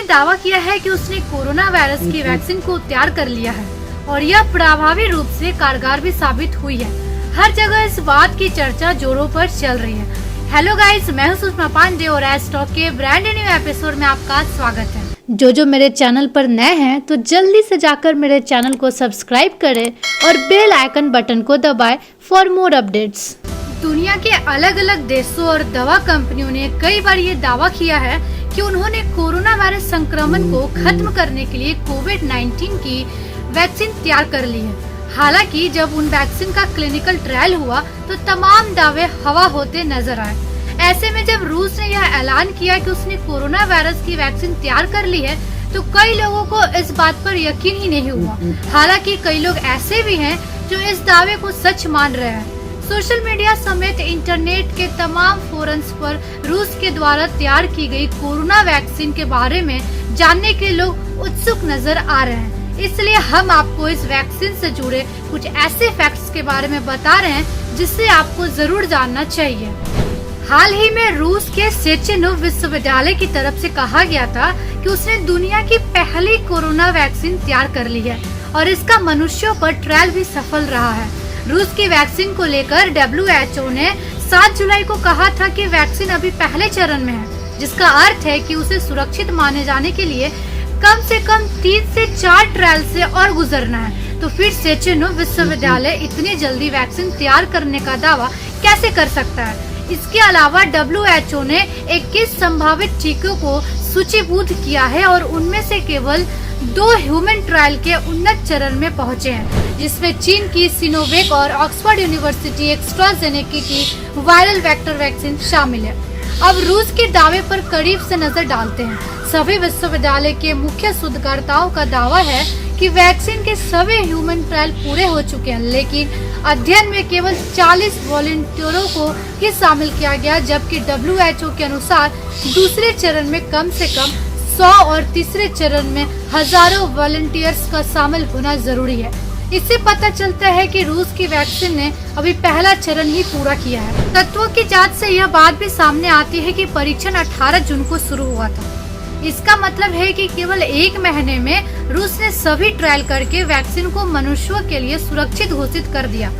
ने दावा किया है कि उसने कोरोना वायरस की वैक्सीन को तैयार कर लिया है और यह प्रभावी रूप से कारगर भी साबित हुई है। हर जगह इस बात की चर्चा जोरों पर चल रही है। हेलो गाइस, मैं हूं सुषमा पांडे और एज टॉक के ब्रांड न्यू एपिसोड में आपका स्वागत है। जो मेरे चैनल पर नए हैं तो जल्दी से जाकर मेरे चैनल को सब्सक्राइब करें और बेल आइकन बटन को दबाएं फॉर मोर अपडेट्स। दुनिया के अलग अलग देशों और दवा कंपनियों ने कई बार ये दावा किया है कि उन्होंने कोरोना वायरस संक्रमण को खत्म करने के लिए कोविड-19 की वैक्सीन तैयार कर ली है। हालांकि जब उन वैक्सीन का क्लिनिकल ट्रायल हुआ तो तमाम दावे हवा होते नजर आए। ऐसे में जब रूस ने यह ऐलान किया कि उसने कोरोना वायरस की वैक्सीन तैयार कर ली है तो कई लोगों को इस बात पर यकीन ही नहीं हुआ। हालांकि कई लोग ऐसे भी हैं जो इस दावे को सच मान रहे हैं। सोशल मीडिया समेत इंटरनेट के तमाम फोरम्स पर रूस के द्वारा तैयार की गई कोरोना वैक्सीन के बारे में जानने के लोग उत्सुक नजर आ रहे हैं। इसलिए हम आपको इस वैक्सीन से जुड़े कुछ ऐसे फैक्ट्स के बारे में बता रहे हैं जिससे आपको जरूर जानना चाहिए। हाल ही में रूस के सेचेनोव विश्वविद्यालय की तरफ से कहा गया था कि उसने दुनिया की पहली कोरोना वैक्सीन तैयार कर ली है और इसका मनुष्यों पर ट्रायल भी सफल रहा है। रूस की वैक्सीन को लेकर WHO ने 7 जुलाई को कहा था कि वैक्सीन अभी पहले चरण में है, जिसका अर्थ है कि उसे सुरक्षित माने जाने के लिए कम से कम 3 से 4 ट्रायल से और गुजरना है। तो फिर सेचेनोव विश्वविद्यालय इतनी जल्दी वैक्सीन तैयार करने का दावा कैसे कर सकता है? इसके अलावा WHO ने 21 संभावित टीकों को सूचीबद्ध किया है और उनमें से केवल 2 ह्यूमन ट्रायल के उन्नत चरण में पहुंचे हैं, जिसमें चीन की सिनोवेक और ऑक्सफोर्ड यूनिवर्सिटी एस्ट्राजेनेका की वायरल वेक्टर वैक्सीन शामिल है। अब रूस के दावे पर करीब से नजर डालते हैं। सभी विश्वविद्यालय के मुख्य शोधकर्ताओं का दावा है कि वैक्सीन के सभी ह्यूमन ट्रायल पूरे हो चुके हैं, लेकिन अध्ययन में केवल 40 वॉलंटियरों को ही शामिल किया गया, जबकि WHO के अनुसार दूसरे चरण में कम से कम 100 और तीसरे चरण में हजारों वॉलंटियर्स का शामिल होना जरूरी है। इससे पता चलता है कि रूस की वैक्सीन ने अभी पहला चरण ही पूरा किया है। तत्वों की जांच से यह बात भी सामने आती है कि परीक्षण 18 जून को शुरू हुआ था। इसका मतलब है कि केवल 1 महीने में रूस ने सभी ट्रायल करके वैक्सीन को मनुष्यों के लिए सुरक्षित घोषित कर दिया।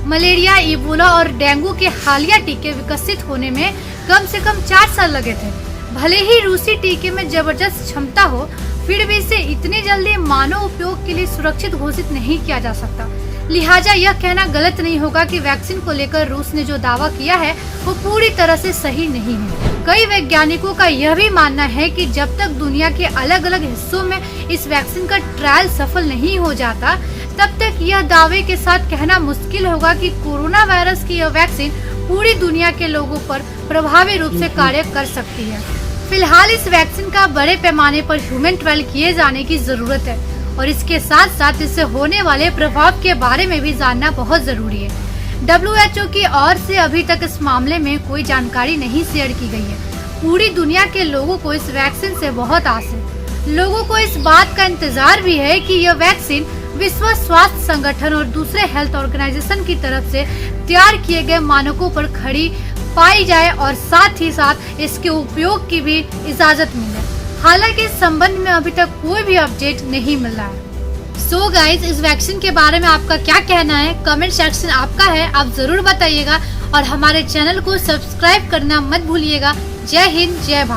मलेरिया, इबोला और डेंगू के हालिया टीके विकसित होने में कम से कम 4 साल लगे थे। भले ही रूसी टीके में जबरदस्त क्षमता हो, फिर भी इसे इतनी जल्दी मानव उपयोग के लिए सुरक्षित घोषित नहीं किया जा सकता। लिहाजा यह कहना गलत नहीं होगा कि वैक्सीन को लेकर रूस ने जो दावा किया है वो पूरी तरह से सही नहीं है। कई वैज्ञानिकों का यह भी मानना है कि जब तक दुनिया के अलग अलग हिस्सों में इस वैक्सीन का ट्रायल सफल नहीं हो जाता, तब तक यह दावे के साथ कहना मुश्किल होगा कि कोरोना वायरस की यह वैक्सीन पूरी दुनिया के लोगों पर प्रभावी रूप से कार्य कर सकती है। फिलहाल इस वैक्सीन का बड़े पैमाने पर ह्यूमन ट्रायल किए जाने की जरूरत है और इसके साथ साथ इससे होने वाले प्रभाव के बारे में भी जानना बहुत जरूरी है। WHO की ओर से अभी तक इस मामले में कोई जानकारी नहीं शेयर की गई है। पूरी दुनिया के लोगों को इस वैक्सीन से बहुत आस है। लोगों को इस बात का इंतजार भी है कि यह वैक्सीन विश्व स्वास्थ्य संगठन और दूसरे हेल्थ ऑर्गेनाइजेशन की तरफ से तैयार किए गए मानकों पर खड़ी पाई जाए और साथ ही साथ इसके उपयोग की भी इजाजत मिले। हालांकि इस संबंध में अभी तक कोई भी अपडेट नहीं मिला है। सो गाइज, इस वैक्सीन के बारे में आपका क्या कहना है? कमेंट सेक्शन आपका है, आप जरूर बताइएगा और हमारे चैनल को सब्सक्राइब करना मत भूलिएगा। जय हिंद, जय भारत।